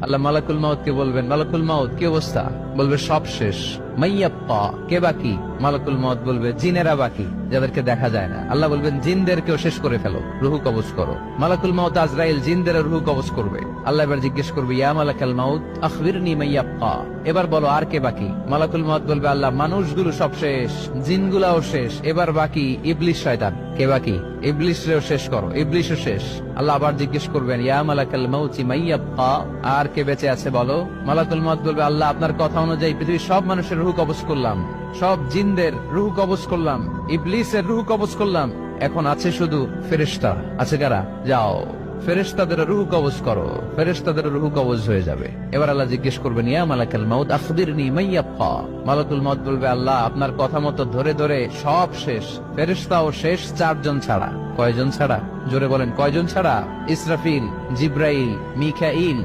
আল্লাহ মালাকুল মাউত কে বলবেন, মালাকুল মাউত কি অবস্থা? বলবে সব শেষ। মাইয়াপ্পা, কে বাকি? মালাকুল মাউত বলবে জিনেরা বাকি, যাদেরকে দেখা যায় না। আল্লাহ বলবেন জিনদেরকেও শেষ করে ফেলো, রুহু কবজ করো। মালাকুল মাউত আজরাইল জিনদের রুহু কবজ করবে। আল্লাহ এবার জিজ্ঞেস করবে, ইয়া মালাকাল মাউত আখবিরনি মাইয়াপ্পা, এবার বলো আর কে বাকি? মালাকুল মাউত বলবে, আল্লাহ মানুষগুলো সব শেষ, জিনগুলাও শেষ, এবার বাকি ইবলিস শয়তান। কে বাকি? ইবলিসরেও শেষ করো, ইবলিসও শেষ। আল্লাহ আবার জিজ্ঞেস করবেন, ইয়া মালাকাল মাউতি মাইয়াব্বা, আর কে বেঁচে আছে বলো? মালাকুল মাউত বলবে, আল্লাহ আপনার কথা অনুযায়ী পৃথিবীর সব মানুষের রুহ কবজ করলাম, সব জিনদের রুহ কবজ করলাম, ইবলিসের রুহ কবজ করলাম, এখন আছে শুধু ফেরেশতা। আছে কারা? যাও ফেরেশতাদের রুহ কবজ করো। ফেরেশতাদের রুহ কবজ হয়ে যাবে। এবার আল্লাহ জিজ্ঞেস করবেন, ইয়া মালাকাল মাউত আখবিরনি মাইয়াব্বা। মালাকুল মাউত বলবে, আল্লাহ আপনার কথা মতো ধরে ধরে সব শেষ, ফেরেশতাও শেষ, 4 জন ছাড়া। কয়জন ছাড়া? জোরে বলেন, কয়জন ছাড়া? ইসরাফিল, জিব্রাইল, মিকাইল।